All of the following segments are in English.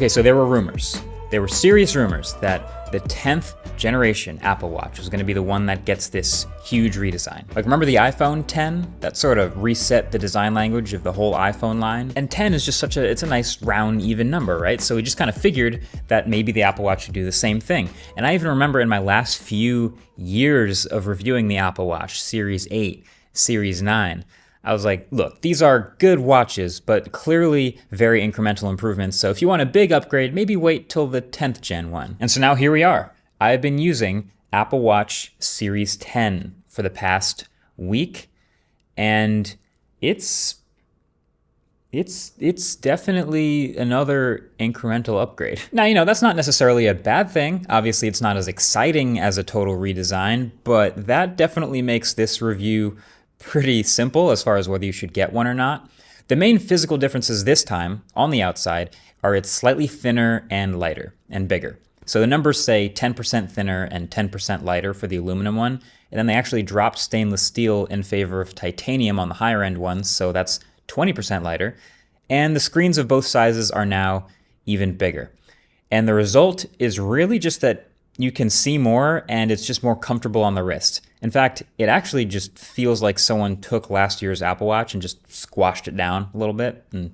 Okay, so there were rumors. There were serious rumors that the 10th generation Apple Watch was gonna be the one that gets this huge redesign. Like, remember the iPhone 10? That sort of reset the design language of the whole iPhone line? And 10 is just it's a nice round, even number, right? So we just kind of figured that maybe the Apple Watch would do the same thing. And I even remember in my last few years of reviewing the Apple Watch, Series 8, Series 9, I was like, look, these are good watches, but clearly very incremental improvements. So if you want a big upgrade, maybe wait till the 10th gen one. And so now here we are. I've been using Apple Watch Series 10 for the past week, and it's definitely another incremental upgrade. Now, that's not necessarily a bad thing. Obviously, it's not as exciting as a total redesign, but that definitely makes this review pretty simple as far as whether you should get one or not. The main physical differences this time on the outside are it's slightly thinner and lighter and bigger. So the numbers say 10% thinner and 10% lighter for the aluminum one, and then they actually dropped stainless steel in favor of titanium on the higher end ones, so that's 20% lighter. And the screens of both sizes are now even bigger. And the result is really just that you can see more and it's just more comfortable on the wrist. In fact, it actually just feels like someone took last year's Apple Watch and just squashed it down a little bit, and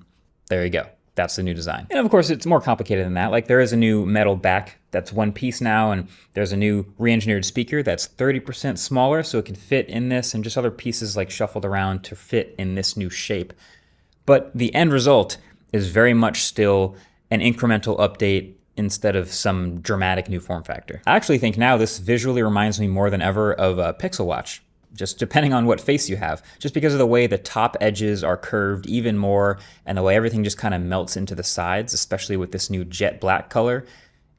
there you go. That's the new design. And of course, it's more complicated than that. Like, there is a new metal back that's one piece now, and there's a new re-engineered speaker that's 30% smaller, so it can fit in this, and just other pieces like shuffled around to fit in this new shape. But the end result is very much still an incremental update instead of some dramatic new form factor. I actually think now this visually reminds me more than ever of a Pixel Watch, just depending on what face you have, just because of the way the top edges are curved even more and the way everything just kind of melts into the sides, especially with this new jet black color.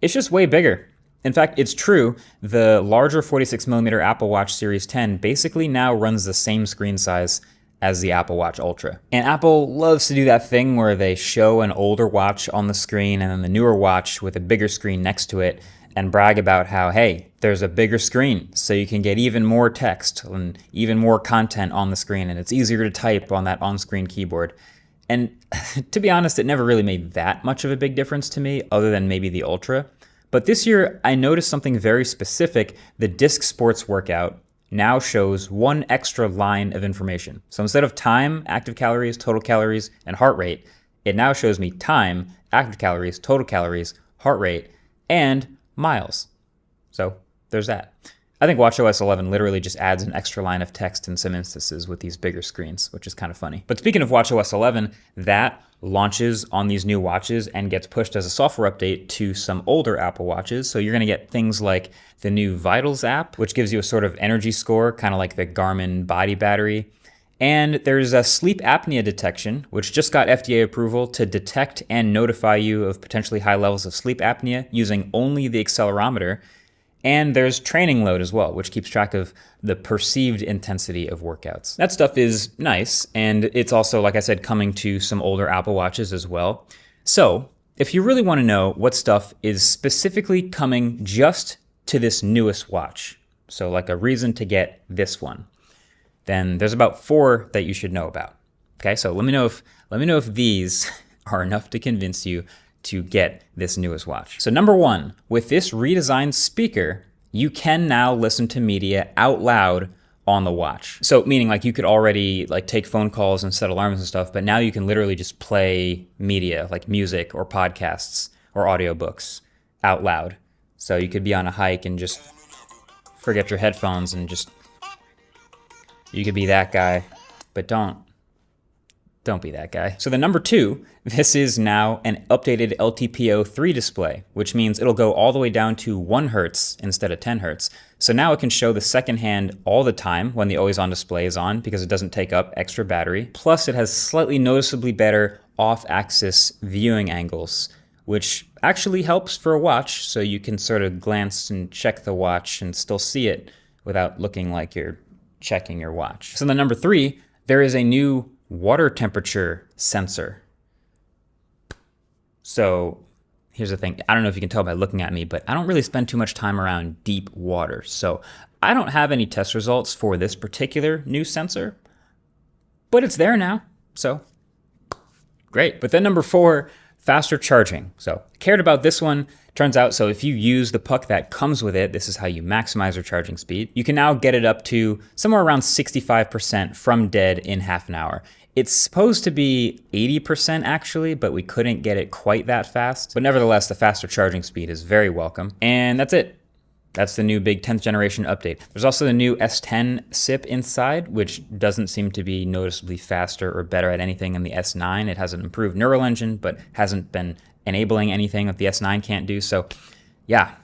It's just way bigger. In fact, it's true, the larger 46mm Apple Watch Series 10 basically now runs the same screen size as the Apple Watch Ultra. And Apple loves to do that thing where they show an older watch on the screen and then the newer watch with a bigger screen next to it and brag about how, hey, there's a bigger screen, so you can get even more text and even more content on the screen, and it's easier to type on that on-screen keyboard. And to be honest, it never really made that much of a big difference to me, other than maybe the Ultra. But this year, I noticed something very specific. The Disk Sports workout now shows one extra line of information. So instead of time, active calories, total calories, and heart rate, it now shows me time, active calories, total calories, heart rate, and miles. So there's that. I think watchOS 11 literally just adds an extra line of text in some instances with these bigger screens, which is kind of funny. But speaking of watchOS 11, that launches on these new watches and gets pushed as a software update to some older Apple Watches. So you're going to get things like the new Vitals app, which gives you a sort of energy score, kind of like the Garmin body battery. And there's a sleep apnea detection, which just got FDA approval to detect and notify you of potentially high levels of sleep apnea using only the accelerometer. And there's training load as well, which keeps track of the perceived intensity of workouts. That stuff is nice, and it's also, like I said, coming to some older Apple Watches as well. So if you really want to know what stuff is specifically coming just to this newest watch, so like a reason to get this one, then there's about 4 that you should know about. Okay, so let me know if these are enough to convince you to get this newest watch. So number 1, with this redesigned speaker, you can now listen to media out loud on the watch. So meaning like you could already like take phone calls and set alarms and stuff, but now you can literally just play media like music or podcasts or audiobooks out loud. So you could be on a hike and just forget your headphones and just, you could be that guy, but don't be that guy. So the number 2, this is now an updated LTPO3 display, which means it'll go all the way down to 1 Hertz instead of 10 Hertz. So now it can show the second hand all the time when the always on display is on because it doesn't take up extra battery. Plus it has slightly noticeably better off-axis viewing angles, which actually helps for a watch, so you can sort of glance and check the watch and still see it without looking like you're checking your watch. So the number 3, there is a new water temperature sensor. So here's the thing. I don't know if you can tell by looking at me, but I don't really spend too much time around deep water. So I don't have any test results for this particular new sensor, but it's there now. So great. But then number 4, faster charging. So cared about this one. Turns out, so if you use the puck that comes with it, this is how you maximize your charging speed. You can now get it up to somewhere around 65% from dead in half an hour. It's supposed to be 80% actually, but we couldn't get it quite that fast. But nevertheless, the faster charging speed is very welcome. And that's it. That's the new big 10th generation update. There's also the new S10 SiP inside, which doesn't seem to be noticeably faster or better at anything in the S9. It has an improved neural engine, but hasn't been enabling anything that the S9 can't do. So yeah,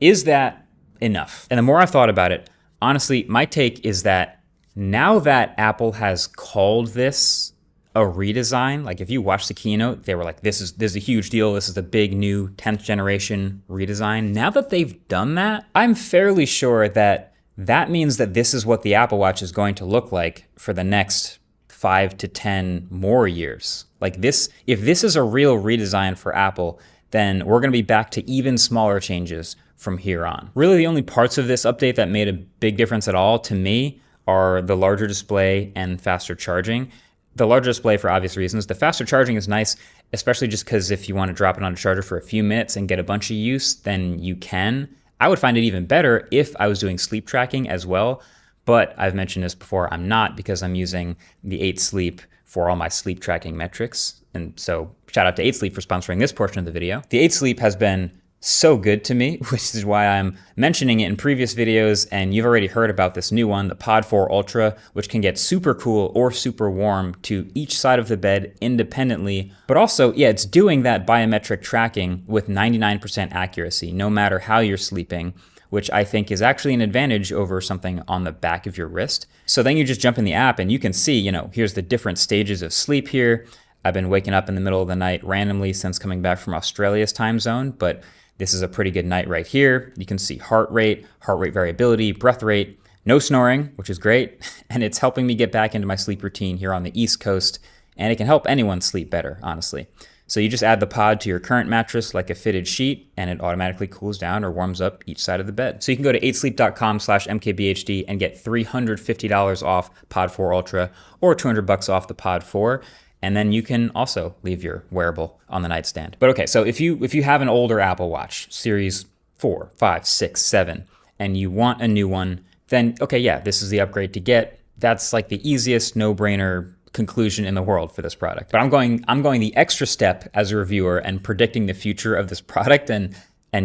is that enough? And the more I've thought about it, honestly, my take is that now that Apple has called this a redesign, like if you watch the keynote, they were like, this is a huge deal. This is the big new 10th generation redesign. Now that they've done that, I'm fairly sure that that means that this is what the Apple Watch is going to look like for the next 5 to 10 more years. Like this, if this is a real redesign for Apple, then we're going to be back to even smaller changes from here on. Really, the only parts of this update that made a big difference at all to me are the larger display and faster charging. The larger display for obvious reasons. The faster charging is nice, especially just because if you want to drop it on a charger for a few minutes and get a bunch of use, then you can. I would find it even better if I was doing sleep tracking as well, but I've mentioned this before, I'm not, because I'm using the 8 Sleep for all my sleep tracking metrics. And so shout out to 8 Sleep for sponsoring this portion of the video. The 8 Sleep has been so good to me, which is why I'm mentioning it in previous videos, and you've already heard about this new one, the Pod 4 Ultra, which can get super cool or super warm to each side of the bed independently. But also, yeah, it's doing that biometric tracking with 99% accuracy, no matter how you're sleeping, which I think is actually an advantage over something on the back of your wrist. So then you just jump in the app and you can see, here's the different stages of sleep here. I've been waking up in the middle of the night randomly since coming back from Australia's time zone, but this is a pretty good night right here. You can see heart rate variability, breath rate, no snoring, which is great. And it's helping me get back into my sleep routine here on the East Coast. And it can help anyone sleep better, honestly. So you just add the pod to your current mattress like a fitted sheet, and it automatically cools down or warms up each side of the bed. So you can go to 8sleep.com/mkbhd and get $350 off Pod 4 Ultra or $200 off the Pod 4. And then you can also leave your wearable on the nightstand. But okay, so if you have an older Apple Watch, Series 4, 5, 6, 7, and you want a new one, then okay, yeah, this is the upgrade to get. That's like the easiest no-brainer conclusion in the world for this product. But I'm going the extra step as a reviewer and predicting the future of this product, and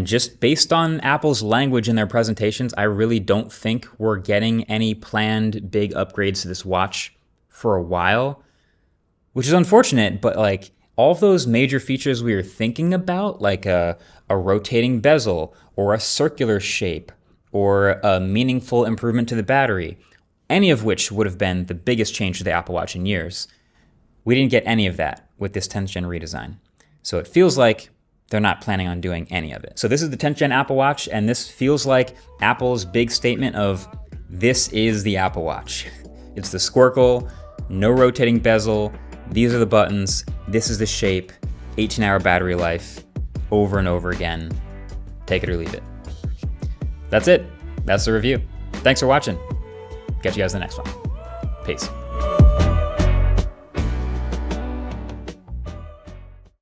just based on Apple's language in their presentations, I really don't think we're getting any planned big upgrades to this watch for a while. Which is unfortunate, but like all of those major features we were thinking about, like a rotating bezel or a circular shape or a meaningful improvement to the battery, any of which would have been the biggest change to the Apple Watch in years, we didn't get any of that with this 10th gen redesign. So it feels like they're not planning on doing any of it. So this is the 10th gen Apple Watch, and this feels like Apple's big statement of this is the Apple Watch. It's the Squircle, no rotating bezel, these are the buttons, this is the shape, 18-hour battery life, over and over again. Take it or leave it. That's it. That's the review. Thanks for watching. Catch you guys in the next one. Peace.